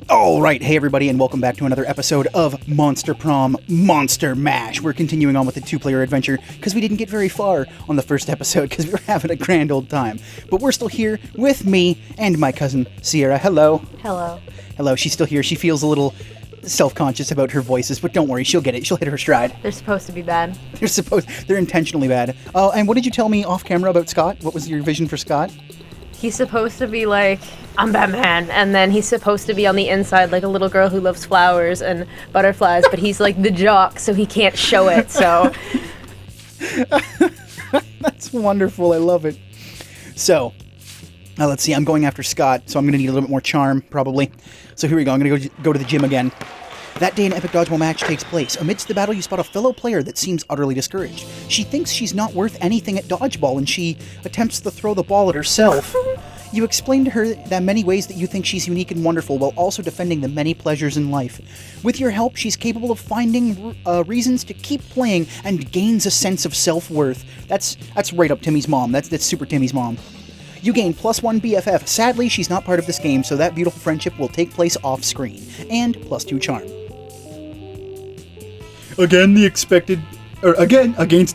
Alright, hey everybody, and welcome back to another episode of Monster Prom Monster Mash. We're continuing on with the two-player adventure, because we didn't get very far on the first episode, because we were having a grand old time. But we're still here with me and my cousin, Sierra. Hello. Hello. Hello, she's still here. She feels a little self-conscious about her voices, but don't worry, she'll get it. She'll hit her stride. They're supposed to be bad. They're intentionally bad. And what did you tell me off-camera about Scott? What was your vision for Scott? He's supposed to be like, I'm Batman, and then he's supposed to be on the inside like a little girl who loves flowers and butterflies, but he's like the jock, so he can't show it, so... That's wonderful, I love it. So, let's see, I'm going after Scott, so I'm going to need a little bit more charm, probably. So here we go, I'm going to go to the gym again. That day, an epic dodgeball match takes place. Amidst the battle, you spot a fellow player that seems utterly discouraged. She thinks she's not worth anything at dodgeball, and she attempts to throw the ball at herself. You explain to her the many ways that you think she's unique and wonderful, while also defending the many pleasures in life. With your help, she's capable of finding reasons to keep playing and gains a sense of self-worth. That's right up Timmy's mom. That's super Timmy's mom. You gain +1 BFF. Sadly, she's not part of this game, so that beautiful friendship will take place off-screen. And +2 charm. Against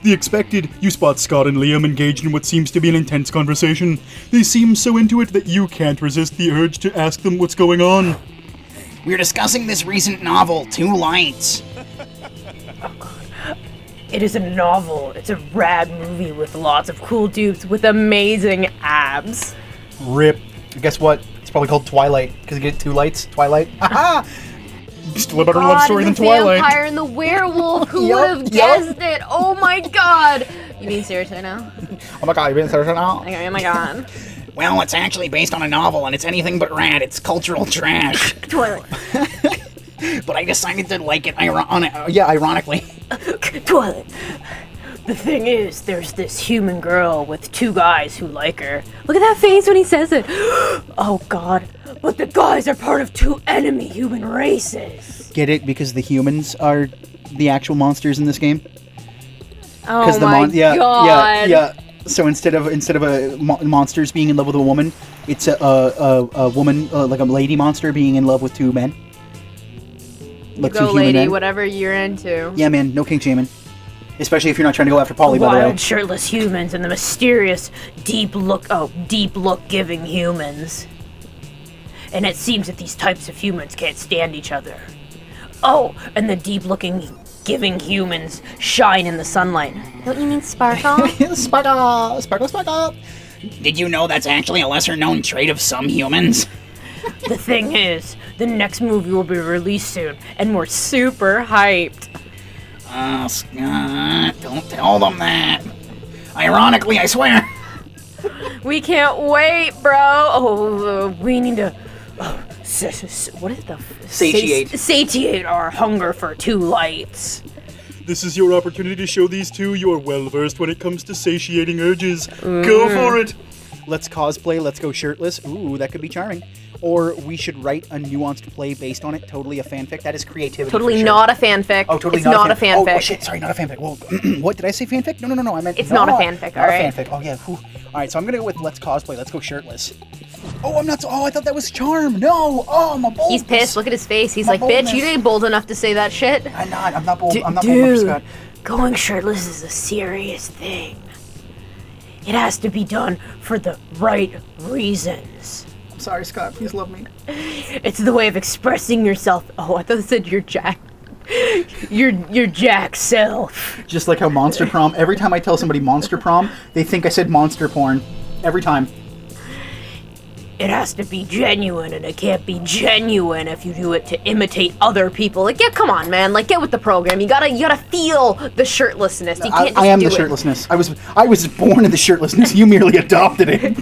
the expected, you spot Scott and Liam engaged in what seems to be an intense conversation. They seem so into it that you can't resist the urge to ask them what's going on. We're discussing this recent novel, Two Lights. It is a novel. It's a rad movie with lots of cool dudes with amazing abs. Rip. Guess what? It's probably called Twilight, because you get two lights. Twilight. Haha! Still a better love story than Twilight. The vampire and the werewolf. Who would have guessed it? Oh my god. You mean seriously now? Oh my god, you being serious now? Okay, oh my god. Well, it's actually based on a novel, and it's anything but rad. It's cultural trash. Twilight. But I decided to like it ironically. Twilight. The thing is, there's this human girl with two guys who like her. Look at that face when he says it. Oh god. But the guys are part of two enemy human races. Get it? Because the humans are the actual monsters in this game? Oh my god. Yeah. So instead of monsters being in love with a woman, it's a woman, like a lady monster being in love with two men. Like go lady, men. Whatever you're into. Yeah, man, no kink shaming. Especially if you're not trying to go after Polly, by the way. Wild, shirtless humans and the mysterious, deep look giving humans. And it seems that these types of humans can't stand each other. Oh, and the deep-looking, giving humans shine in the sunlight. Don't you mean sparkle? Sparkle, sparkle, sparkle. Did you know that's actually a lesser-known trait of some humans? The thing is, the next movie will be released soon, and we're super hyped. Scott, don't tell them that. Ironically, I swear. We can't wait, bro. Oh, we need to... what is the... Satiate our hunger for two lights. This is your opportunity to show these two you're well-versed when it comes to satiating urges. Go for it! Let's cosplay, let's go shirtless. Ooh, that could be charming. Or we should write a nuanced play based on it. Totally a fanfic. That is creativity. Totally for sure. Not a fanfic. Oh, totally it's not a fanfic. Oh, shit, sorry, not a fanfic. Well, what, did I say fanfic? No, I meant... It's not a fanfic, alright? Not a fanfic, oh yeah. Whew. Alright, so I'm gonna go with let's cosplay, let's go shirtless. Oh, I'm not... I thought that was charm. No! Oh, my boldness. He's pissed. Look at his face. He's like, bitch, you ain't bold enough to say that shit. I'm not bold. I'm not bold enough, Scott. Going shirtless is a serious thing. It has to be done for the right reasons. I'm sorry, Scott. Please love me. It's the way of expressing yourself. Oh, I thought it said you're Jack. You're Jack self. Just like how Monster Prom, every time I tell somebody Monster Prom, they think I said monster porn. Every time. It has to be genuine, and it can't be genuine if you do it to imitate other people. Like, yeah, come on, man. Like, get with the program. You gotta feel the shirtlessness. You can't just I am the shirtlessness. I was born in the shirtlessness. You merely adopted it.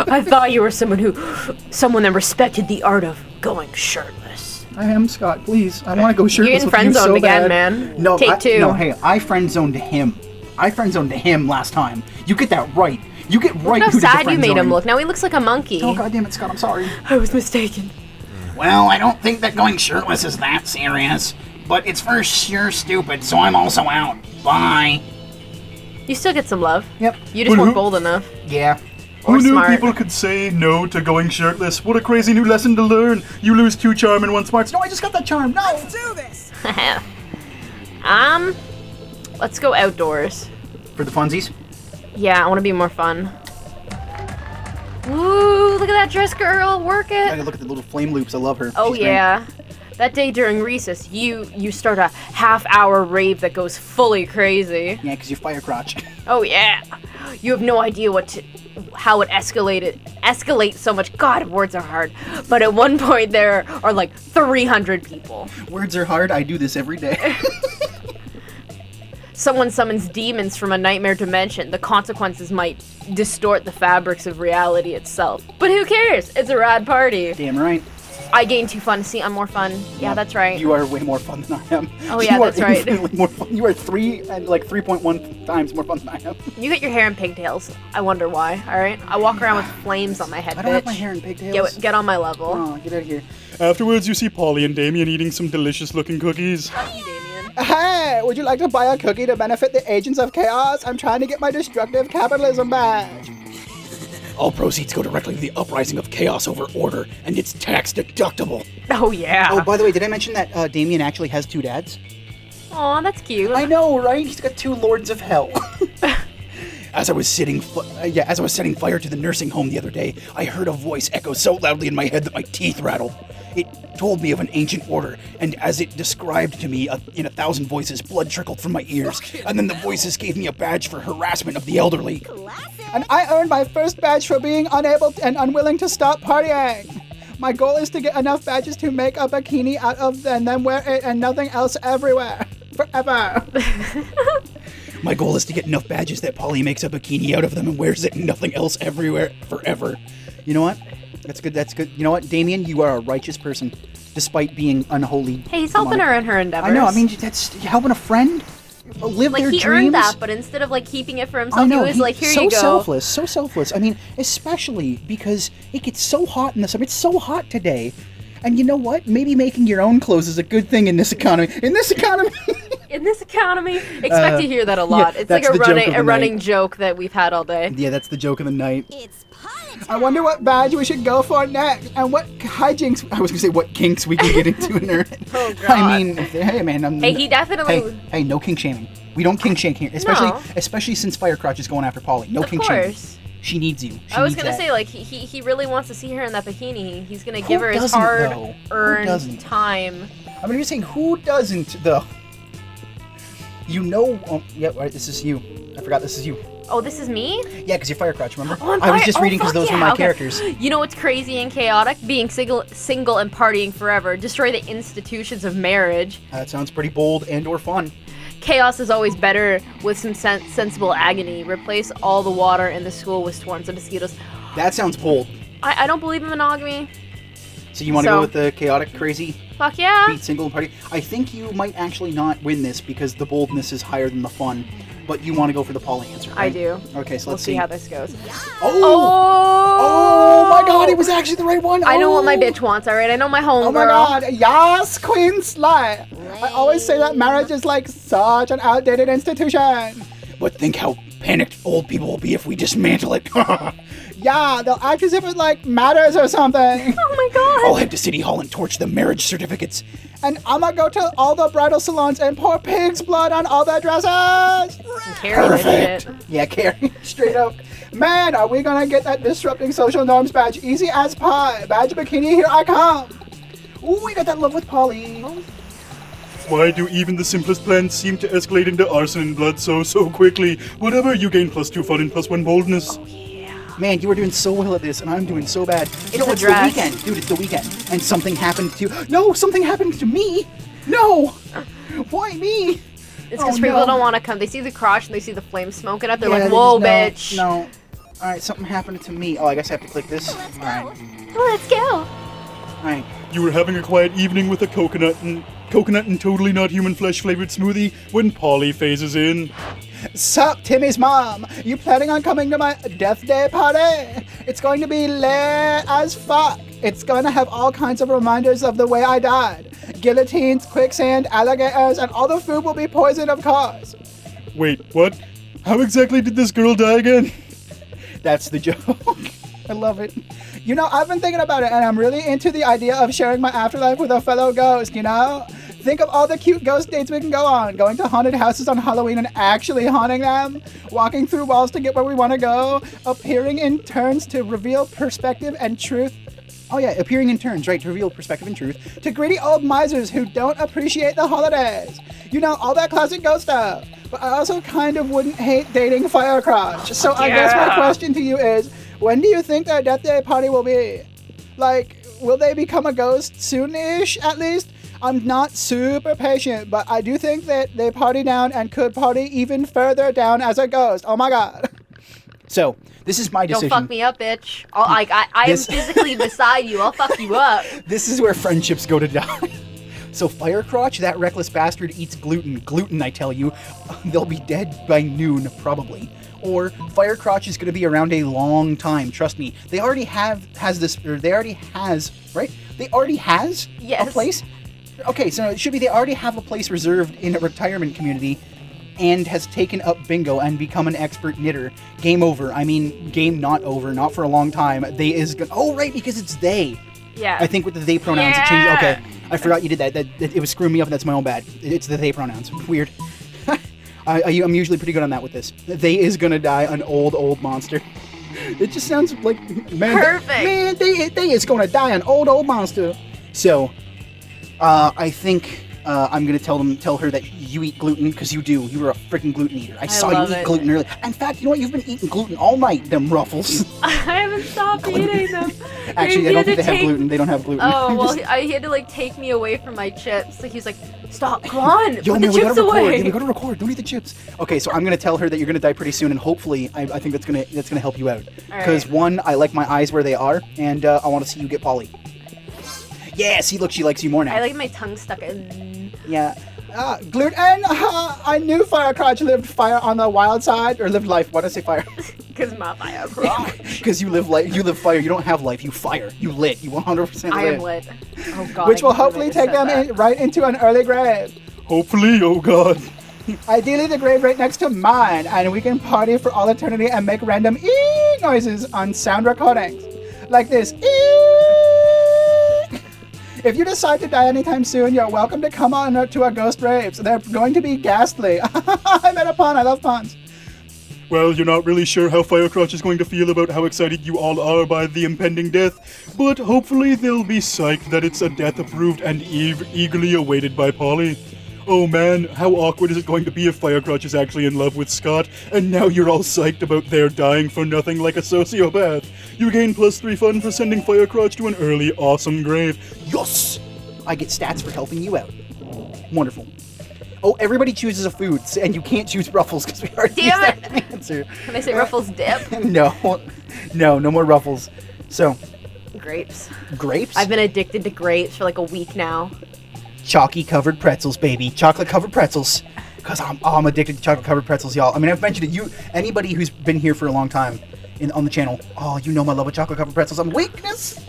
I thought you were someone that respected the art of going shirtless. I am, Scott. Please, I want to go shirtless. You're getting friend zoned again, man. No, Take two. No, hey, I friend zoned him. I friend zoned him last time. You get that right. You get right. Look how sad you made him look. Now he looks like a monkey. Oh, goddammit, Scott, I'm sorry. I was mistaken. Well, I don't think that going shirtless is that serious. But it's for sure stupid, so I'm also out. Bye. You still get some love. Yep. You just weren't bold enough. Yeah. Who knew smart. people could say no to going shirtless? What a crazy new lesson to learn. You lose 2 charm and 1 smarts. No, I just got that charm. No. Let's do this. Let's go outdoors. For the funsies. Yeah, I want to be more fun. Woo, look at that dress, girl. Work I it. gotta look at the little flame loops. I love her. Oh, She's great. yeah. That day during recess, you start a half-hour rave that goes fully crazy. Yeah, because you fire crotch. Oh, yeah. You have no idea how it escalates so much. God, words are hard. But at one point, there are like 300 people. Words are hard. I do this every day. Someone summons demons from a nightmare dimension. The consequences might distort the fabrics of reality itself. But who cares? It's a rad party. Damn right. I gain 2 fun. See, I'm more fun. Yeah, that's right. You are way more fun than I am. Oh, yeah, that's right. Infinitely more fun. You are 3.1 times more fun than I am. You get your hair in pigtails. I wonder why, alright? I walk around with flames on my head, I don't have bitch. my hair in pigtails. Get on my level. Oh, get out of here. Afterwards, you see Polly and Damien eating some delicious-looking cookies. Fuck you, Damien. Hey, would you like to buy a cookie to benefit the agents of chaos? I'm trying to get my destructive capitalism badge. All proceeds go directly to the uprising of chaos over order, and it's tax deductible. Oh, yeah. Oh, by the way, did I mention that Damien actually has 2 dads? Aw, that's cute. I know, right? He's got 2 lords of hell. As I was setting fire to the nursing home the other day, I heard a voice echo so loudly in my head that my teeth rattled. It told me of an ancient order, and as it described to me in 1,000 voices, blood trickled from my ears. And then the voices gave me a badge for harassment of the elderly. And I earned my first badge for being unable and unwilling to stop partying. My goal is to get enough badges to make a bikini out of and then wear it and nothing else everywhere. Forever. My goal is to get enough badges that Polly makes a bikini out of them and wears it and nothing else everywhere forever. You know what? That's good. You know what, Damien? You are a righteous person, despite being unholy. Hey, he's helping her in her endeavors. I know. I mean, that's helping a friend live like, their he dreams. earned that, but instead of, like, keeping it for himself, I know, he was like, here so you go. So selfless. I mean, especially because it gets so hot in the summer. It's so hot today. And you know what? Maybe making your own clothes is a good thing in this economy. In this economy. Expect to hear that a lot. yeah, it's like that's the joke of the running night. joke that we've had all day. Yeah, that's the joke of the night. It's party time. I wonder what badge we should go for next, and what hijinks. I was gonna say what kinks we can get into in her. Oh, God. I mean, hey man, Hey, he definitely. Hey, no kink shaming. We don't kink shame here, especially since Firecrotch is going after Polly. No Of kink shaming. course. She needs you. I was gonna say, like, he really wants to see her in that bikini. He's gonna give her his doesn't, though? Who hard-earned doesn't? time. I'm just saying, who doesn't though? You know, yeah, right. This is you. I forgot this is you. Oh, this is me? Yeah, because you're Firecrotch, remember? Oh, I'm I was Fire- just reading because fuck those were yeah, my okay. characters. You know what's crazy and chaotic? Being single and partying forever. Destroy the institutions of marriage. That sounds pretty bold and or fun. Chaos is always better with some sensible agony. Replace all the water in the school with swarms of mosquitoes. That sounds bold. I don't believe in monogamy. So you want to go with the chaotic, crazy, Fuck yeah. beat single party? I think you might actually not win this because the boldness is higher than the fun. But you want to go for the Polly answer, right? I do. Okay, so We'll let's see how this goes. Oh my god, it was actually the right one. I know what my Oh. bitch wants, alright? I know my homegirl. Oh my god, yes, Queen Sly. I always say that marriage is like such an outdated institution. But think how panicked old people will be if we dismantle it. Yeah, they'll act as if it like matters or something. Oh my god. I'll head to City Hall and torch the marriage certificates. And I'm gonna go to all the bridal salons and pour pig's blood on all their dresses. Carry this shit. Yeah, Carrie, straight up. Man, are we gonna get that disrupting social norms badge? Easy as pie. Badge bikini, here I come. Ooh, we got that love with Polly. Why do even the simplest plans seem to escalate into arson and blood so quickly? Whatever, you gain +2 fun and +1 boldness. Man, you were doing so well at this, and I'm doing so bad. It's You know, the it's the dress. weekend. Dude, it's the weekend. And something happened to... No, something happened to me. No. Why me? It's because Oh, people no. don't want to come. They see the crotch and they see the flame smoking up. They're Yeah, like, they whoa, just- bitch. No. All right, something happened to me. Oh, I guess I have to click this. Let's All go. right. Let's go. All right. You were having a quiet evening with a coconut and totally not human flesh flavored smoothie when Polly phases in. Sup, Timmy's mom? You planning on coming to my death day party? It's going to be lit as fuck. It's going to have all kinds of reminders of the way I died. Guillotines, quicksand, alligators, and all the food will be poisoned, of course. Wait, what? How exactly did this girl die again? That's the joke. I love it. You know, I've been thinking about it, and I'm really into the idea of sharing my afterlife with a fellow ghost, you know? Think of all the cute ghost dates we can go on. Going to haunted houses on Halloween and actually haunting them. Walking through walls to get where we want to go. Appearing in turns to reveal perspective and truth. Oh yeah, appearing in turns, right, to reveal perspective and truth. To greedy old misers who don't appreciate the holidays. You know, all that classic ghost stuff. But I also kind of wouldn't hate dating Firecrotch. So I guess my question to you is, when do you think their death day party will be? Like, will they become a ghost soon-ish, at least? I'm not super patient, but I do think that they party down and could party even further down as a ghost. Oh my god. So, this is my decision. Don't fuck me up, bitch. I am physically beside you. I'll fuck you up. This is where friendships go to die. So Firecrotch, that reckless bastard, eats gluten. Gluten, I tell you. They'll be dead by noon, probably. Or Firecrotch is going to be around a long time. Trust me. They already They already has Yes. a place. Okay, so it should be they already have a place reserved in a retirement community and has taken up bingo and become an expert knitter. Game over. I mean, game not over. Not for a long time. They is... Oh, right, because it's they. Yeah. I think with the they pronouns it changed. Okay, I forgot you did that. It was screwing me up and that's my own bad. It's the they pronouns. Weird. I'm usually pretty good on that with this. They is gonna die an old monster. It just sounds like... Man, perfect. They is gonna die an old monster. So... I think I'm gonna tell her that you eat gluten because you do. You were a freaking gluten eater. I saw you eat gluten earlier. In fact, you know what? You've been eating gluten all night. Them Ruffles. I haven't stopped eating them. Actually, I don't think they have gluten. They don't have gluten. Oh well, he had to like take me away from my chips. Like he was like, "Stop, come on, Yo, put man, the chips away." Yeah, we gotta record. Don't eat the chips. Okay, so I'm gonna tell her that you're gonna die pretty soon, and hopefully, I think that's gonna help you out. Because one, I like my eyes where they are, and I want to see you get Polly. Yeah, see, look, she likes you more now. I like my tongue stuck in. Yeah. Gluten. I knew Firecrotch lived fire on the wild side, or lived life. Why did I say fire? Because my Firecrotch. Because you live fire. You don't have life. You fire. You lit. You 100% lit. I am lit. Oh god. Which will hopefully take them right into an early grave. Hopefully, oh god. Ideally, the grave right next to mine, and we can party for all eternity and make random ee noises on sound recordings, like this. If you decide to die anytime soon, you're welcome to come on to our ghost raves. They're going to be ghastly. I made a pun. I love puns. Well, you're not really sure how Firecrotch is going to feel about how excited you all are by the impending death, but hopefully they'll be psyched that it's a death approved and eagerly awaited by Polly. Oh man, how awkward is it going to be if Firecrotch is actually in love with Scott, and now you're all psyched about their dying for nothing like a sociopath. You gain +3 fun for sending Firecrotch to an early, awesome grave. Yes! I get stats for helping you out. Wonderful. Oh, everybody chooses a food, and you can't choose Ruffles because we already used that answer. Can I say Ruffles dip? No more Ruffles. So, Grapes. Grapes? I've been addicted to grapes for like a week now. Chalky covered pretzels, baby. Chocolate covered pretzels. Because I'm addicted to chocolate covered pretzels, y'all. I mean, I've mentioned it. Anybody who's been here for a long time on the channel, you know my love of chocolate covered pretzels. I'm weakness.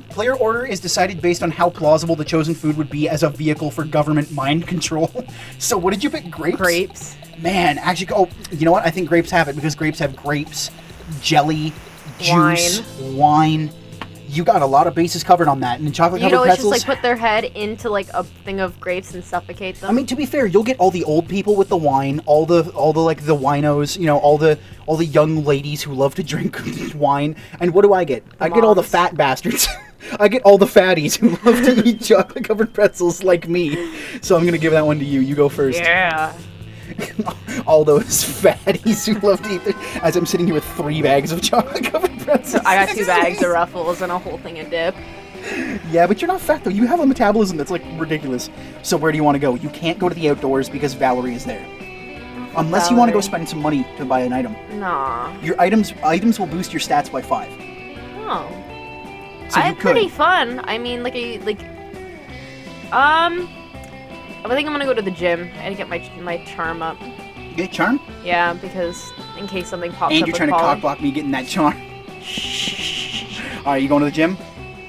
Player order is decided based on how plausible the chosen food would be as a vehicle for government mind control. So what did you pick? Grapes? Grapes. Man, actually, you know what? I think grapes have it because grapes have grapes, jelly, juice, wine. You got a lot of bases covered on that. And chocolate covered pretzels. Just like put their head into like a thing of grapes and suffocate them. I mean, to be fair, you'll get all the old people with the wine, all the like the winos, you know, all the young ladies who love to drink wine. And what do I get? I get all the fat bastards. I get all the fatties who love to eat chocolate covered pretzels like me. So I'm gonna give that one to you. You go first. Yeah. All those fatties who love to eat as I'm sitting here with 3 bags of chocolate covered pretzels. I got 2 bags of Ruffles and a whole thing of dip. Yeah, but you're not fat though. You have a metabolism that's like ridiculous. So where do you want to go? You can't go to the outdoors because Valerie is there. Unless you want to go spend some money to buy an item. Nah. Your items will boost your stats by 5. Oh. So I had pretty fun. I mean, I think I'm gonna go to the gym and get my charm up. You get charm? Yeah, because in case something pops up. And you're trying to cockblock me getting that charm. Alright, you going to the gym?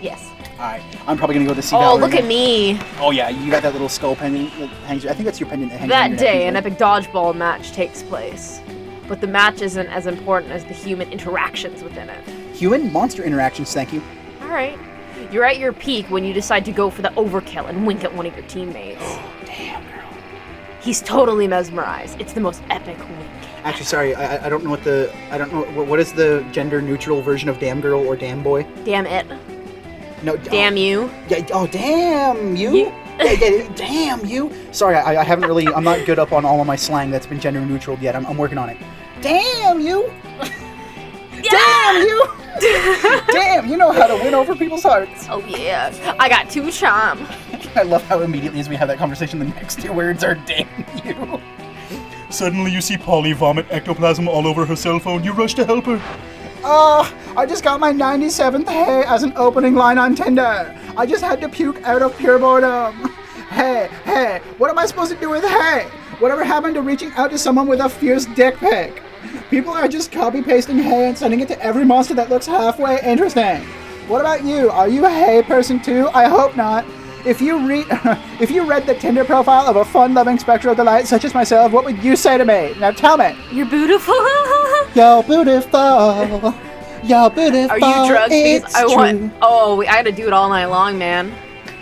Yes. Alright, I'm probably gonna go to see Valerie. Oh, look at me! Oh yeah, you got that little skull pendant that hangs. I think that's your pendant that hangs. That day, an epic dodgeball match takes place. but the match isn't as important as the human interactions within it. Human-monster interactions, thank you. Alright. You're at your peak when you decide to go for the overkill and wink at one of your teammates. Damn, girl. He's totally mesmerized. It's the most epic wink. Actually, sorry, I don't know what is the gender-neutral version of damn girl or damn boy? Damn it. No. Damn you. Yeah, oh, damn you. Yeah, damn you. Sorry, I haven't really, I'm not good up on all of my slang that's been gender-neutral yet. I'm working on it. Damn you. Yeah! Damn you. Damn, you know how to win over people's hearts. Oh yeah. I got 2 charm. I love how immediately as we have that conversation, the next 2 words are damn you. Suddenly you see Polly vomit ectoplasm all over her cell phone. You rush to help her. I just got my 97th hey as an opening line on Tinder. I just had to puke out of pure boredom. Hey, what am I supposed to do with hey? Whatever happened to reaching out to someone with a fierce dick pic? People are just copy-pasting hey and sending it to every monster that looks halfway interesting. What about you? Are you a hey person too? I hope not. If you read the Tinder profile of a fun-loving spectral delight such as myself, what would you say to me? Now tell me. You're beautiful. You're beautiful. You're beautiful. Are you drugged? Because It's I true. want. Oh, I gotta do it all night long, man.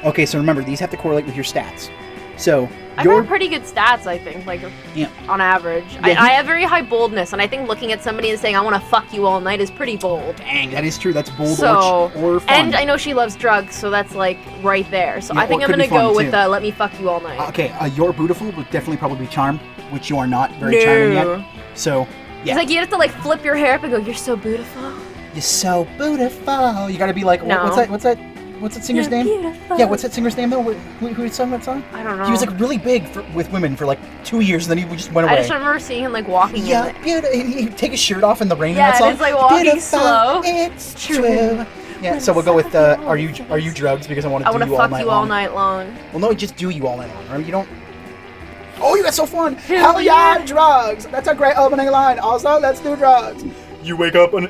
Okay, so remember, these have to correlate with your stats. So, I have pretty good stats, I think, like, Yeah. on average. Yeah, I have very high boldness, and I think looking at somebody and saying, I want to fuck you all night is pretty bold. Dang, that is true. That's bold So, or fun. and I know she loves drugs, so that's, like, right there. So Yeah, I think or it I'm could be gonna go fun, with too. let me fuck you all night. Okay, you're beautiful would definitely probably be charm, which you are not very charming yet. So, yeah. It's like you have to, like, flip your hair up and go, you're so beautiful. You're so beautiful. You gotta be like, No. what's that singer's You're name? beautiful. Yeah, what's that singer's name though? Who sung that song? I don't know. He was like really big with women for like 2 years, and then he just went away. I just remember seeing him, like, walking Yeah, in it. beautiful. He'd take his shirt off in the rain. Yeah, in that and song. it's, like, walking Beautiful, slow. It's true. Yeah, so we'll go with are you drugs because I want I to want do to you all fuck night you long. all night long. Well, no, just do you all night long. Right? You don't. Oh, you got so fun! Hell Hell yeah, yeah. drugs! That's a great opening line. Also, let's do drugs. You wake up an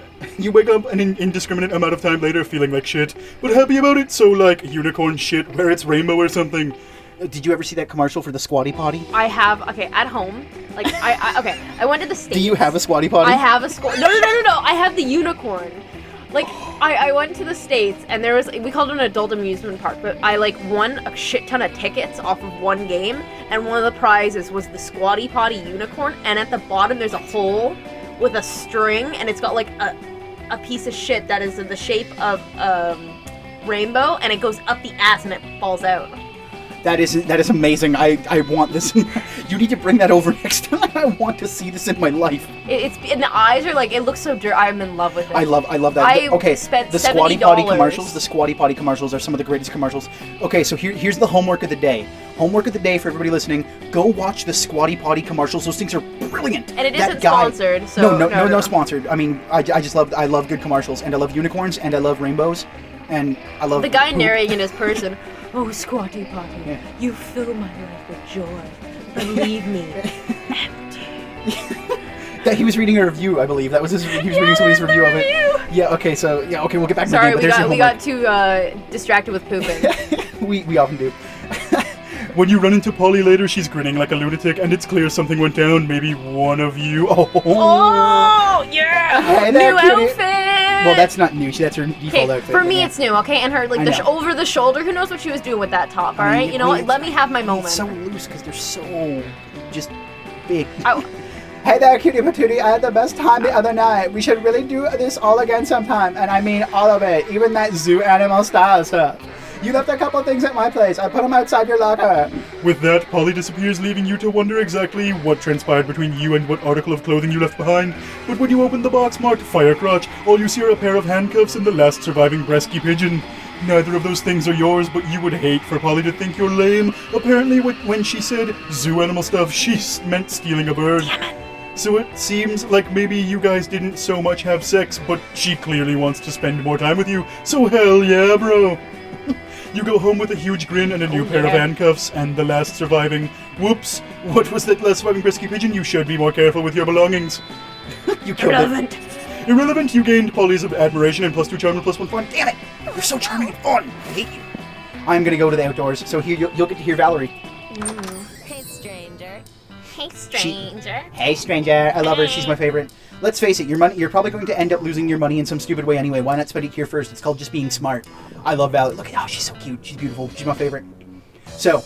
indiscriminate amount of time later feeling like shit, but happy about it, so like unicorn shit where it's rainbow or something. Did you ever see that commercial for the squatty potty? I have, at home. Like, I went to the States. Do you have a squatty potty? I have a No. I have the unicorn. Like, I went to the States, and there was, we called it an adult amusement park, but I, like, won a shit ton of tickets off of one game, and one of the prizes was the squatty potty unicorn, and at the bottom there's a hole with a string, and it's got, like, a piece of shit that is in the shape of rainbow, and it goes up the ass, and it falls out. That is amazing. I want this. You need to bring that over next time. I want to see this in my life. It's and the eyes are like, it looks so dirty. I'm in love with it. I love that. I Okay, spent the squatty potty $70. commercials. The squatty potty commercials are some of the greatest commercials. Okay, so here's the homework of the day. Homework of the day for everybody listening: go watch the squatty potty commercials. Those things are brilliant. And it That isn't guy- sponsored, so no sponsored. I mean, I love good commercials, and I love unicorns, and I love rainbows, and I love the guy poop. narrating in his person. Oh, squatty potty, Yeah. you fill my life with joy, but leave me empty. That he was reading a review, I believe. That was he was reading somebody's review of it. Yeah. Okay. So we'll get back to the Sorry, game. But we there's your got homework. too distracted with pooping. we often do. When you run into Polly later, she's grinning like a lunatic, and it's clear something went down. Maybe one of you. Oh yeah, Hey there, new cutie. outfit. Well, that's not new. That's her default Okay, outfit. for me yeah. it's new, okay? And her, like, I the know. over the shoulder, who knows what she was doing with that top, I mean, alright? You know what? it's- Let me have my moment. It's so loose because they're so just big. I- Hey there, cutie patootie. I had the best time the other night. We should really do this all again sometime. And I mean all of it, even that zoo animal style stuff. You left a couple things at my place. I put them outside your locker. With that, Polly disappears, leaving you to wonder exactly what transpired between you and what article of clothing you left behind. But when you open the box marked Fire Crotch, all you see are a pair of handcuffs and the last surviving Bresky pigeon. Neither of those things are yours, but you would hate for Polly to think you're lame. Apparently, when she said zoo animal stuff, she meant stealing a bird. So it seems like maybe you guys didn't so much have sex, but she clearly wants to spend more time with you. So hell yeah, bro. You go home with a huge grin and a new pair of yeah. handcuffs, and the last surviving. Whoops! What was that last surviving Bresky pigeon? You should be more careful with your belongings. You killed it. Irrelevant. Irrelevant, you gained Polly's admiration and +2 charm and +1 fun. Damn it! You're so charming and fun. I hate you. I'm gonna go to the outdoors, so here you'll get to hear Valerie. Hey, stranger. Hey, stranger. Hey, stranger. I love her. She's my favorite. Let's face it, you're probably going to end up losing your money in some stupid way anyway. Why not spend it here first? It's called just being smart. I love Valerie. Look at how she's so cute. She's beautiful. She's my favorite. So,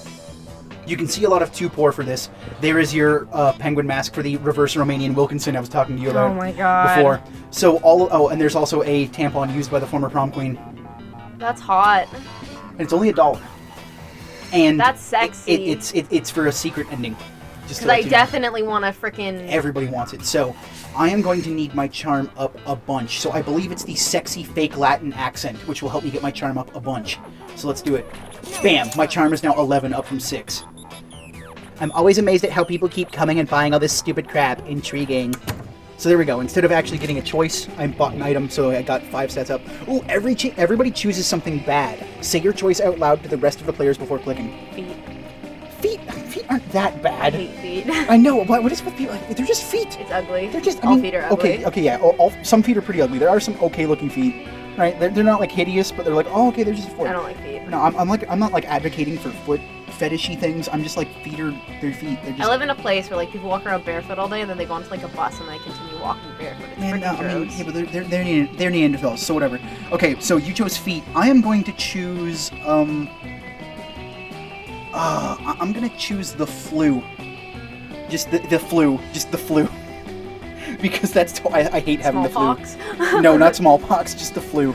you can see a lot of too-poor for this. There is your penguin mask for the reverse Romanian Wilkinson I was talking to you about my God. before. So and there's also a tampon used by the former prom queen. That's hot. And it's only $1. And That's sexy. It's for a secret ending. Just to Because I let you know. definitely want to freaking... Everybody wants it. So, I am going to need my charm up a bunch. So, I believe it's the sexy fake Latin accent, which will help me get my charm up a bunch. So, let's do it. Bam! My charm is now 11, up from 6. I'm always amazed at how people keep coming and buying all this stupid crap. Intriguing. So, there we go. Instead of actually getting a choice, I bought an item, so I got 5 sets up. Ooh, everybody chooses something bad. Say your choice out loud to the rest of the players before clicking. Feet aren't that bad. I hate feet. I know, but what is with people? Like, they're just feet. It's ugly. They're just. All feet are ugly. Okay, yeah. Some feet are pretty ugly. There are some okay-looking feet, right? They're not like hideous, but they're like, oh, okay, they're just foot. I don't like feet. No, I'm not like advocating for foot fetishy things. I'm just like they're feet. They're just. I live in a place where like people walk around barefoot all day, and then they go onto like a bus and they continue walking barefoot. It's Man, freaking I mean, gross. yeah, but they're Neanderthals, so whatever. Okay, so you chose feet. I am going to choose I'm gonna choose the flu. Just the flu. Just the flu. Because I hate having Smallpox? the flu. No, not smallpox, just the flu.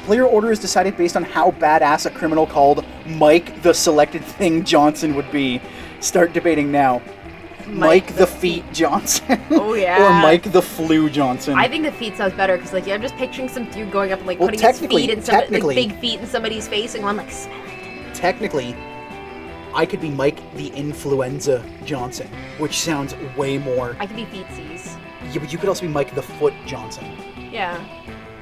Player order is decided based on how badass a criminal called Mike the Selected Thing Johnson would be. Start debating now. Mike the Feet Johnson. Oh, yeah. Or Mike the Flu Johnson. I think the feet sounds better because like I'm just picturing some dude going up and like Well, putting his technically- feet in like big feet in somebody's face and I'm like, smell it. Technically, I could be Mike the Influenza Johnson, which sounds way more. I could be feetsies. Yeah, but you could also be Mike the Foot Johnson. Yeah.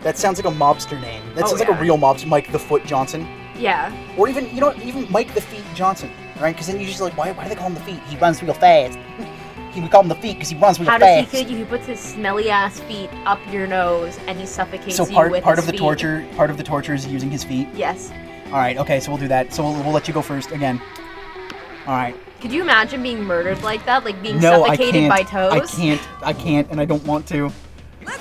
That sounds like a mobster name. That sounds like yeah. a real mobster, Mike the Foot Johnson. Yeah. Or even, even Mike the Feet Johnson, right? Because then you're just like, why do they call him the Feet? He runs real fast. We call him the Feet because he runs real How fast. does he fit you? He puts his smelly ass feet up your nose and he suffocates So you part with of his the feet. torture is using his feet. Yes. All right, okay, so we'll do that. So we'll let you go first again. All right. Could you imagine being murdered like that? Like being No, suffocated by toes? I can't, and I don't want to.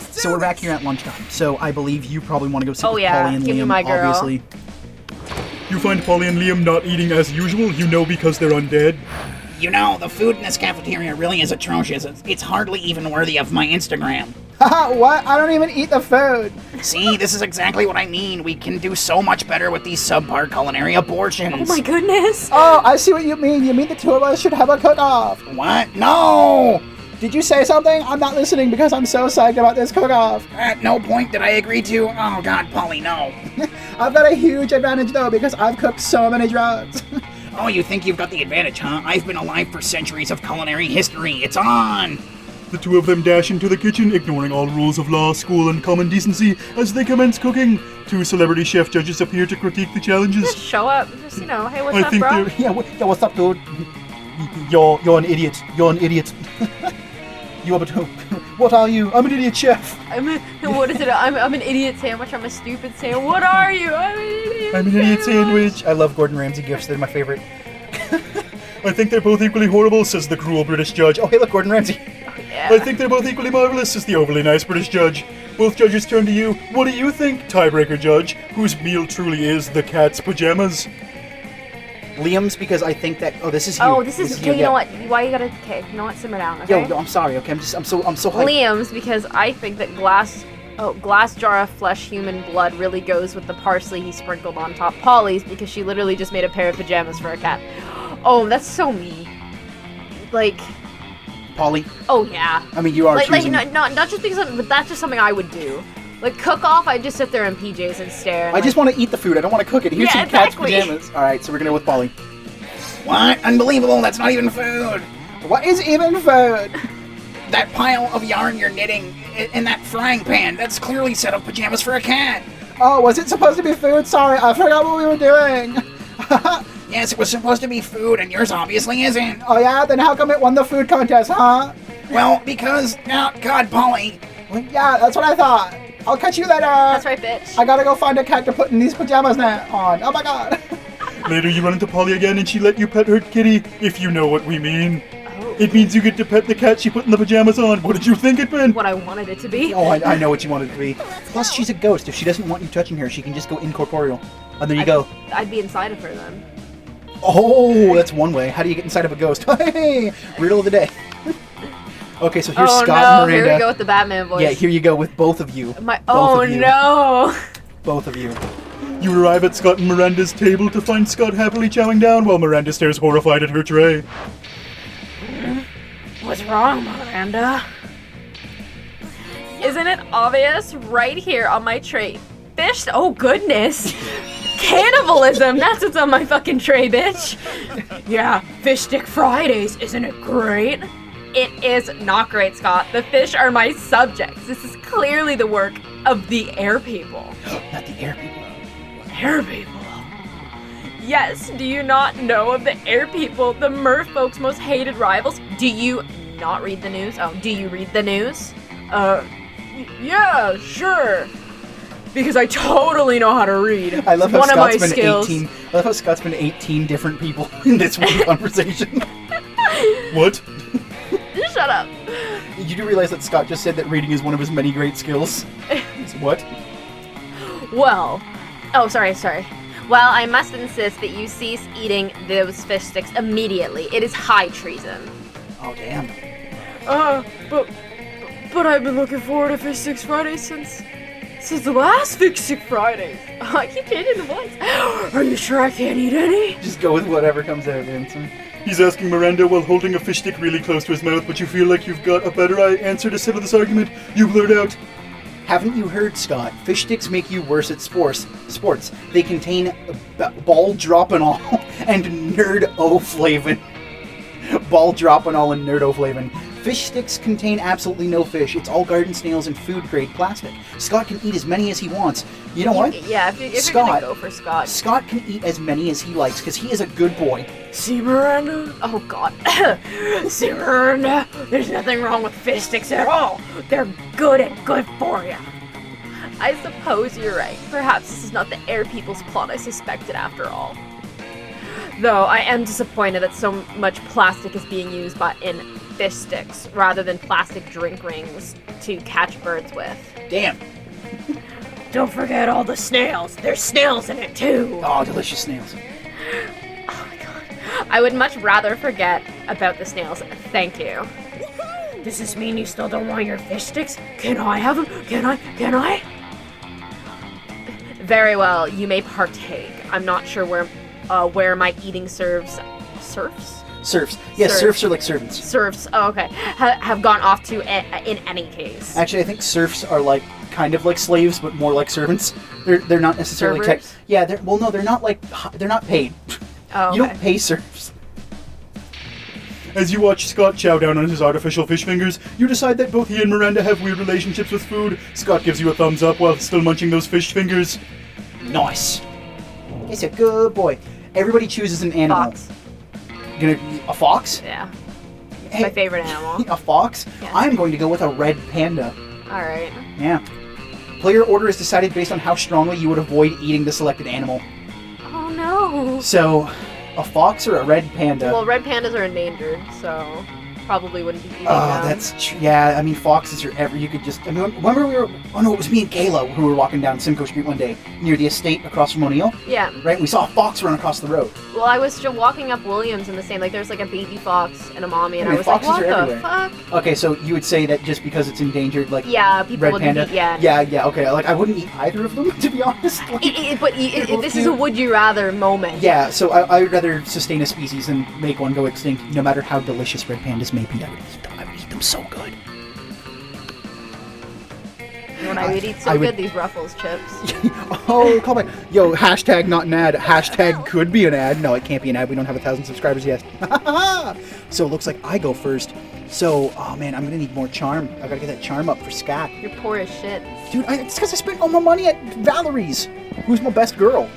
So we're back here at lunchtime. So I believe you probably want to go sit with Polly and give me Liam, my girl. obviously. You find Polly and Liam not eating as usual, because they're undead. You know, the food in this cafeteria really is atrocious. It's hardly even worthy of my Instagram. Haha, what? I don't even eat the food. See, this is exactly what I mean. We can do so much better with these subpar culinary abortions. Oh my goodness! Oh, I see what you mean. You mean the two of us should have a cook-off. What? No! Did you say something? I'm not listening because I'm so psyched about this cook-off. At no point did I agree to. Oh God, Polly, no. I've got a huge advantage though because I've cooked so many drugs. Oh, you think you've got the advantage, huh? I've been alive for centuries of culinary history. It's on! The two of them dash into the kitchen, ignoring all rules of law, school, and common decency as they commence cooking. Two celebrity chef judges appear to critique the challenges. Just show up. Just, hey, what's I up, think bro? they're- Yeah, what's up, dude? You're an idiot. You're an idiot. You are, but what are you? I'm an idiot chef. What is it? I'm an idiot sandwich. I'm a stupid sandwich. What are you? I'm an idiot. I'm an idiot sandwich. I love Gordon Ramsay gifts. They're my favorite. I think they're both equally horrible, says the cruel British judge. Oh, hey, look, Gordon Ramsay. Yeah. I think they're both equally marvelous, says the overly nice British judge. Both judges turn to you. What do you think, tiebreaker judge, whose meal truly is the cat's pajamas? Liam's because I think that. Oh, this is you. Oh, this is okay. you, You know what? Why you gotta? Okay, you know what? Simmer down. Okay. Yo, I'm sorry. Okay, I'm so hyped. Liam's because I think that glass jar of flesh human blood really goes with the parsley he sprinkled on top. Polly's because she literally just made a pair of pajamas for a cat. Oh, that's so mean. Like, Polly. oh yeah. I mean, you are Like choosing. not just because, but that's just something I would do. Like cook off, I just sit there in PJs and stare. And I just want to eat the food. I don't want to cook it. Here's Yeah, some cat's exactly. pajamas. All right, so we're gonna go with Polly. What? Unbelievable, that's not even food. What is even food? That pile of yarn you're knitting in that frying pan, that's clearly set of pajamas for a cat. Oh, was it supposed to be food? Sorry, I forgot what we were doing. Yes, it was supposed to be food, and yours obviously isn't. Oh yeah, then how come it won the food contest, huh? Well, because, oh, God, Polly. Well, yeah, that's what I thought. I'll catch you later. That's right, bitch. I gotta go find a cat to put in these pajamas now on. Oh my god. Later you run into Polly again and she let you pet her kitty, if you know what we mean. Oh. It means you get to pet the cat she put in the pajamas on. What did you think it meant? What I wanted it to be. Oh, I know what you wanted it to be. Plus, she's a ghost. If she doesn't want you touching her, she can just go incorporeal. And there you go. I'd be inside of her then. Oh, that's one way. How do you get inside of a ghost? Hey, riddle of the day. Okay, so here's Scott and Miranda. Here we go with the Batman voice. Yeah, here you go with both of you. No! Both of you. You arrive at Scott and Miranda's table to find Scott happily chowing down while Miranda stares horrified at her tray. What's wrong, Miranda? Isn't it obvious right here on my tray? Fish? Oh, goodness. Cannibalism! That's what's on my fucking tray, bitch. Yeah, Fish Stick Fridays. Isn't it great? It is not great, Scott. The fish are my subjects. This is clearly the work of the air people. Not the air people. Air people? Yes, do you not know of the air people, the merfolk's most hated rivals? Do you not read the news? Oh, do you read the news? Yeah, sure. Because I totally know how to read. I love how one Scott's of my been skills. 18. I love how Scott's been 18 different people in this one conversation. What? Shut up. You do realize that Scott just said that reading is one of his many great skills? What? Well, sorry. Well, I must insist that you cease eating those fish sticks immediately. It is high treason. Oh, damn. But I've been looking forward to Fish Sticks Fridays since the last Fish Stick Friday. I keep changing the voice. Are you sure I can't eat any? Just go with whatever comes out, man. He's asking Miranda while holding a fish stick really close to his mouth, but you feel like you've got a better answer to settle this argument. You blurt out, Haven't you heard, Scott? Fish sticks make you worse at sports. They contain ball dropanol and nerdoflavin. Ball dropanol and nerdoflavin. Fish sticks contain absolutely no fish. It's all garden snails and food-grade plastic. Scott can eat as many as he wants. You know what? Yeah, if you're gonna go for Scott. Scott can eat as many as he likes because he is a good boy. See, Miranda? Oh, God. See, Miranda? There's nothing wrong with fish sticks at all. They're good and good for you. I suppose you're right. Perhaps this is not the air people's plot I suspected after all. Though I am disappointed that so much plastic is being used in fish sticks rather than plastic drink rings to catch birds with. Damn. Don't forget all the snails. There's snails in it too. Oh, delicious snails. Oh my god. I would much rather forget about the snails. Thank you. Does this mean you still don't want your fish sticks? Can I have them? Can I? Very well, you may partake. I'm not sure where my eating serfs. Yes, serfs are like servants. Serfs, oh, okay. Have gone off to in any case. Actually, I think serfs are like kind of like slaves, but more like servants. They're not necessarily Servers? yeah. They're not like they're not paid. Oh, okay. You don't pay serfs. As you watch Scott chow down on his artificial fish fingers, you decide that both he and Miranda have weird relationships with food. Scott gives you a thumbs up while still munching those fish fingers. Nice. It's a good boy. Everybody chooses an animal. Fox. A fox? Yeah. Hey, My favorite animal. A fox? Yeah. I'm going to go with a red panda. Alright. Yeah. Player order is decided based on how strongly you would avoid eating the selected animal. Oh no. So, a fox or a red panda? Well, red pandas are endangered, so probably wouldn't be eating Oh, them. yeah, I mean, foxes are you could just, I mean, remember it was me and Kayla who were walking down Simcoe Street one day, near the estate across from O'Neill, Yeah. right? We saw a fox run across the road. Well, I was just walking up Williams and the same, like, there's like a baby fox and a mommy, and I mean, I was like, foxes what are the everywhere. fuck? Okay, so you would say that just because it's endangered, like, Yeah, people red wouldn't panda? eat, yeah. Yeah, okay, like, I wouldn't eat either of them, to be honest. Like, This is a would you rather moment. yeah, so I would rather sustain a species than make one go extinct, no matter how delicious red pandas may be. I would eat them so good. When I would eat so good, these Ruffles chips. Oh, call back. Yo, hashtag not an ad. Hashtag could be an ad. No, it can't be an ad. We don't have 1,000 subscribers yet. So it looks like I go first. So, oh man, I'm gonna need more charm. I gotta get that charm up for Scott. You're poor as shit. Dude, it's because I spent all my money at Valerie's, who's my best girl.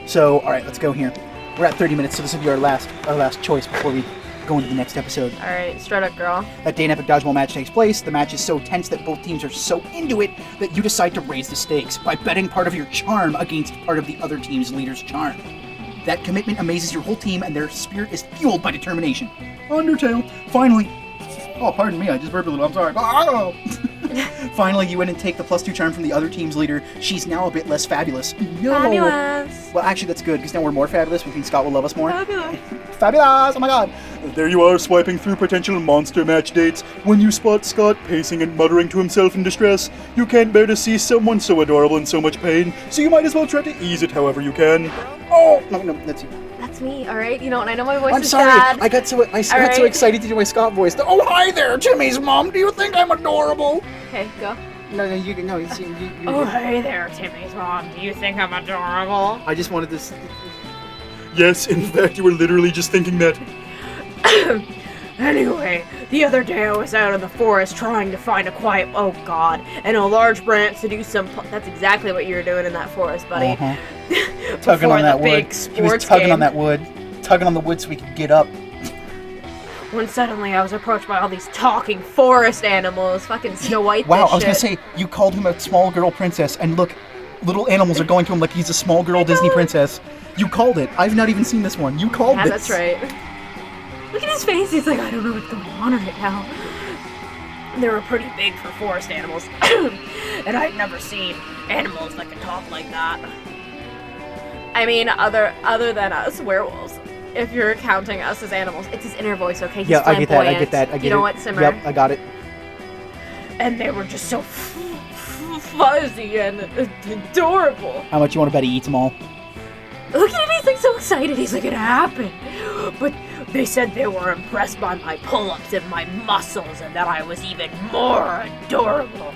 So, all right, let's go here. We're at 30 minutes, so this will be our last choice before we go into the next episode. Alright, strut up, girl. That day an epic dodgeball match takes place. The match is so tense that both teams are so into it that you decide to raise the stakes by betting part of your charm against part of the other team's leader's charm. That commitment amazes your whole team and their spirit is fueled by determination. Undertale. Finally. Oh, pardon me, I just burped a little. I'm sorry. Oh. Finally, you went and take the +2 charm from the other team's leader. She's now a bit less fabulous. No. Fabulous. Well, actually, that's good, because now we're more fabulous, which means Scott will love us more. Fabulous. Fabulous! Oh my god! There you are, swiping through potential monster match dates. When you spot Scott pacing and muttering to himself in distress, you can't bear to see someone so adorable in so much pain, so you might as well try to ease it however you can. Oh! No, that's you. That's me, alright? You know, and I know my voice I'm is sorry. bad. I got so excited to do my Scott voice. Oh, hi there, Timmy's mom. Do you think I'm adorable? Okay, go. No, you can. No, you. Oh, hey there, Timmy's mom. Do you think I'm adorable? I just wanted to. Yes, in fact, you were literally just thinking that. Anyway, the other day I was out in the forest trying to find a quiet, oh god, and a large branch to do some. That's exactly what you were doing in that forest, buddy. Tugging on that big wood. sports He was tugging game. on that wood. Tugging on the wood so we could get up. When suddenly I was approached by all these talking forest animals, fucking Snow White. Wow, this I was gonna shit. say, you called him a small girl princess, and look, little animals are going to him like he's a small girl Disney princess. You called it. I've not even seen this one. You called Yeah, this. that's right. Look at his face. He's like, I don't know what's going on right now. They were pretty big for forest animals, and I'd never seen animals that could talk like that. I mean, other than us werewolves. If you're counting us as animals, it's his inner voice, okay? He's Yeah, I get that. I flamboyant. get that. I get You know it. what, Simmer? Yep, I got it. And they were just so fuzzy and adorable. How much you want to bet he eats them all? Look at him, he's like so excited. He's like, it happened. But they said they were impressed by my pull-ups and my muscles and that I was even more adorable.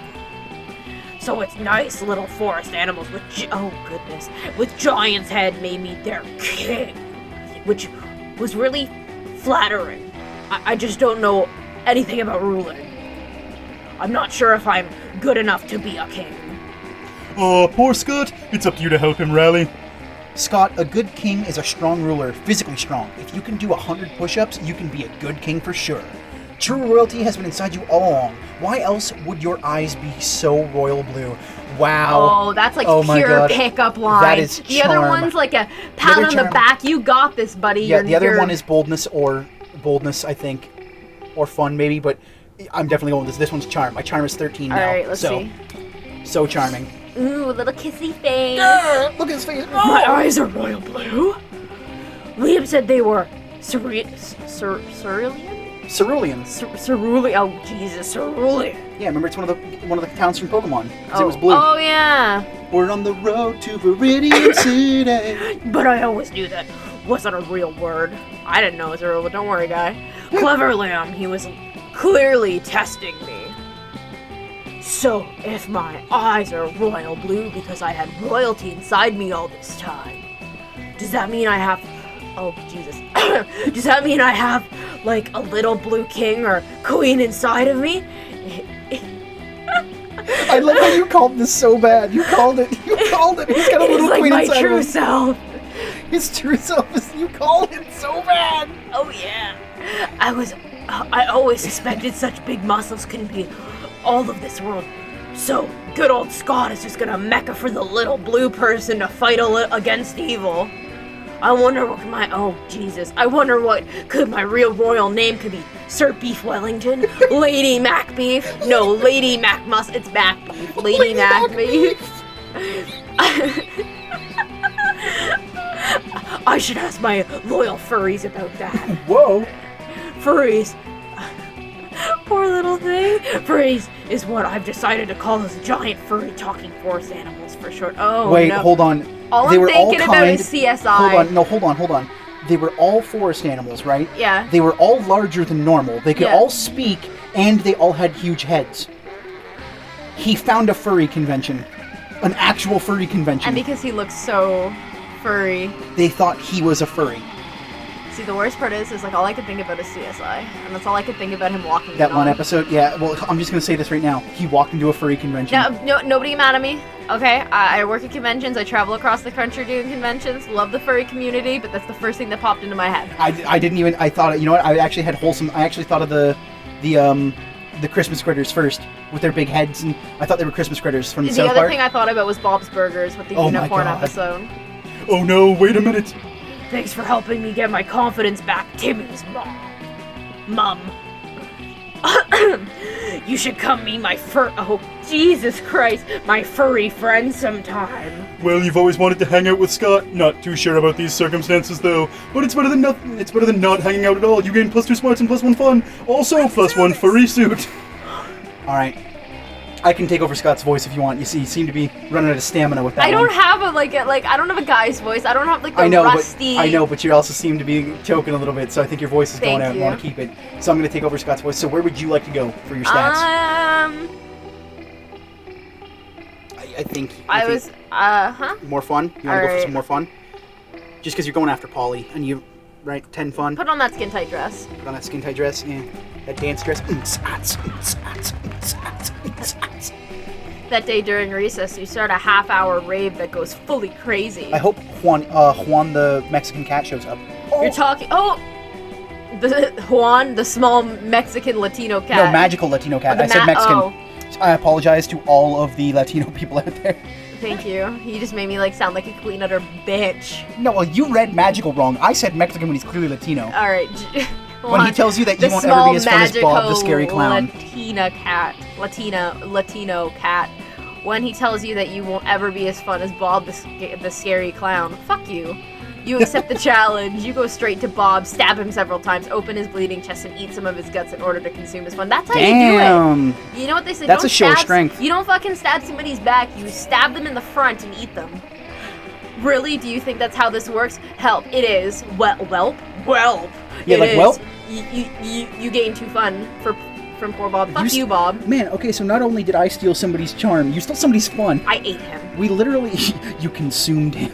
So it's nice little forest animals with, with Giant's head made me their king. Which was really flattering. I just don't know anything about ruling. I'm not sure if I'm good enough to be a king. Oh, poor Scott. It's up to you to help him rally. Scott, a good king is a strong ruler, physically strong. If you can do 100 push-ups, you can be a good king for sure. True royalty has been inside you all along. Why else would your eyes be so royal blue? Wow. Oh, that's like Oh my pure God. pickup line. That is the other charm. one's like a pat other on the charm- back. You got this, buddy. Yeah, the other one is boldness, I think. Or fun, maybe, but I'm definitely going with this. This one's charm. My charm is 13 now. Alright, let's so, see. So charming. Ooh, little kissy face. Look at his face. My eyes are royal blue. Liam said they were cerulean? Cerulean. Cerulean. Oh, Jesus, cerulean. Yeah, remember it's one of the towns from Pokemon. 'Cause it was blue. Oh, yeah. We're on the road to Viridian City. But I always knew that wasn't a real word. I didn't know it was a real word. Don't worry, guy. Clever Liam, he was clearly testing me. So, if my eyes are royal blue because I had royalty inside me all this time, does that mean I have... Oh, Jesus. Does that mean I have, like, a little blue king or queen inside of me? I love how you called this so bad. You called it. You called it. He's got a It's little like queen my inside true of him. self. His true self is... You called it so bad. Oh, yeah. I always suspected such big muscles couldn't be all of this world. So, good old Scott is just gonna mecha for the little blue person to fight against evil. I wonder what could my real royal name could be. Sir Beef Wellington? Lady Mac Beef? No, Lady Mac It's Mac Beef. Lady Mac Beef. I should ask my loyal furries about that. Whoa. Furries. Poor little thing. Furries is what I've decided to call those giant furry talking forest animals for short. Oh, Wait, no. hold on. All They I'm were thinking all about kind- is CSI. Hold on. They were all forest animals, right? Yeah. They were all larger than normal. They could Yeah. all speak, and they all had huge heads. He found a furry convention. An actual furry convention. And because he looks so furry. They thought he was a furry. See, the worst part is like all I could think about is CSI. And that's all I could think about him walking That in one on. episode? Yeah, well, I'm just going to say this right now. He walked into a furry convention. No, nobody get mad at me. Okay, I work at conventions. I travel across the country doing conventions. Love the furry community, but that's the first thing that popped into my head. I didn't even, I thought, you know what, I actually thought of the Christmas critters first, with their big heads, and I thought they were Christmas critters from The South other Park. thing I thought about was Bob's Burgers with the Oh my unicorn God. episode. Oh no, wait a minute. Thanks for helping me get my confidence back, Timmy's mom. Mum. You should come meet my Oh, Jesus Christ. My furry friend sometime. Well, you've always wanted to hang out with Scott. Not too sure about these circumstances, though. But it's better than nothing. It's better than not hanging out at all. You gain +2 smarts and +1 fun. Also, +1 furry suit. All right. I can take over Scott's voice if you want. You see, you seem to be running out of stamina with that I don't one. have I don't have a guy's voice. I don't have like the I know, rusty. but I know, but you also seem to be choking a little bit, so I think your voice is going Thank out and you. want to keep it. So I'm going to take over Scott's voice. So where would you like to go for your stats? I think more fun. You want to go for Alright. some more fun? Just because you're going after Polly and you, right? 10 fun. Put on that skin tight dress. Put on that skin tight dress. Yeah. That dance dress. That day during recess, you start a half-hour rave that goes fully crazy. I hope Juan the Mexican cat shows up. You're talking. Oh, the Juan, the small Mexican Latino cat. No, magical Latino cat. The I said Mexican. Oh, I apologize to all of the Latino people out there. thank you. You just made me like sound like a complete and utter bitch. No, well, you read magical wrong. I said Mexican when he's clearly Latino. All right. When he tells you that you the won't ever small be as fun as Bob the magical Scary Clown. Latino cat. When he tells you that you won't ever be as fun as Bob the Scary Clown. Fuck you. You accept the challenge. You go straight to Bob, stab him several times, open his bleeding chest, and eat some of his guts in order to consume his fun. That's how you do it. You know what they say? That's Don't a show of stab- strength. You don't fucking stab somebody's back. You stab them in the front and eat them. Really? Do you think that's how this works? Help. It is. Whelp. Yeah, It like is. whelp? You gain 2 fun from poor Bob. Fuck you, Bob. Man, okay, so not only did I steal somebody's charm, you stole somebody's fun. I ate him. We literally, you consumed him.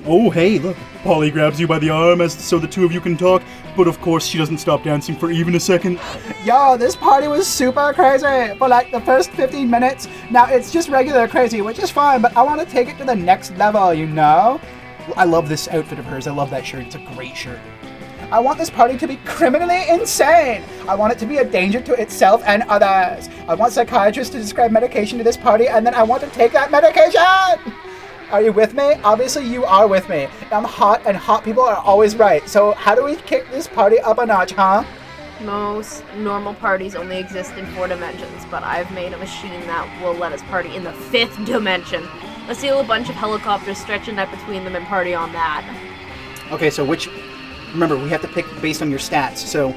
Oh, hey, look. Polly grabs you by the arm so the two of you can talk, but of course she doesn't stop dancing for even a second. Yo, this party was super crazy for like the first 15 minutes. Now it's just regular crazy, which is fine, but I want to take it to the next level, you know? I love this outfit of hers. I love that shirt. It's a great shirt. I want this party to be criminally insane. I want it to be a danger to itself and others. I want psychiatrists to describe medication to this party, and then I want to take that medication. Are you with me? Obviously you are with me. I'm hot, and hot people are always right. So how do we kick this party up a notch, huh? Most normal parties only exist in 4 dimensions, but I've made a machine that will let us party in the 5th dimension. Let's steal a bunch of helicopters, stretch a net between them, and party on that. Okay, so remember, we have to pick based on your stats. So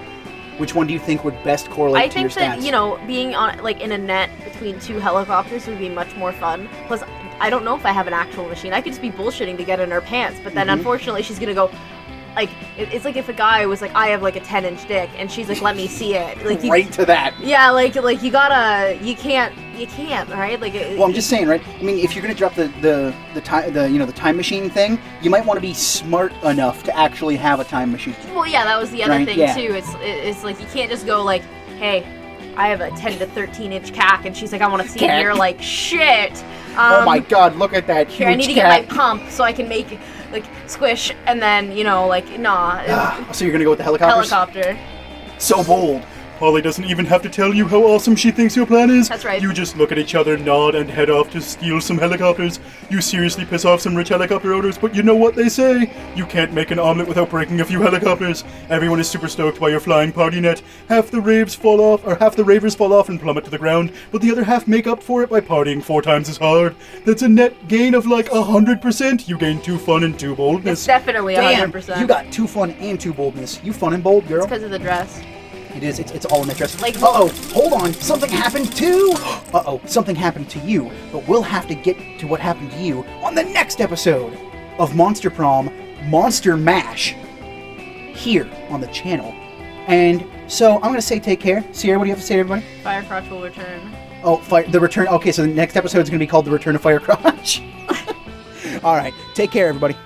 which one do you think would best correlate I to your think stats? that, being on like in a net between 2 helicopters would be much more fun. Plus, I don't know if I have an actual machine. I could just be bullshitting to get in her pants, but then unfortunately she's gonna go. Like, it's like if a guy was like, I have like a 10-inch dick, and she's like, let me see it. Like, right to that. Yeah, like you can't, right? Like, Well, I'm just saying, right? I mean, if you're gonna drop the time machine thing, you might want to be smart enough to actually have a time machine. Well, yeah, that was the other Right, thing yeah. too. It's like you can't just go like, hey, I have a 10 to 13-inch cack, and she's like, I want to see it. And you're like, shit. Oh my God! Look at that huge Here, I need to cat. get my pump so I can make like squish, and then nah. So you're gonna go with the helicopters? Helicopter. So bold. Polly doesn't even have to tell you how awesome she thinks your plan is. That's right. You just look at each other, nod, and head off to steal some helicopters. You seriously piss off some rich helicopter owners, but you know what they say? You can't make an omelet without breaking a few helicopters. Everyone is super stoked by your flying party net. Half the ravers fall off and plummet to the ground, but the other half make up for it by partying 4 times as hard. That's a net gain of like 100%. You gain 2 fun and 2 boldness. It's definitely Damn, 100%. you got 2 fun and 2 boldness. You fun and bold, girl. It's because of the dress. It is. It's all in that dress. Like, uh-oh, hold on. Something happened too. Uh-oh, something happened to you. But we'll have to get to what happened to you on the next episode of Monster Prom, Monster Mash, here on the channel. And so I'm gonna say take care. Sierra, what do you have to say to everybody? Firecrotch will return. Oh, the return. Okay, so the next episode is gonna be called The Return of Firecrotch. All right, take care, everybody.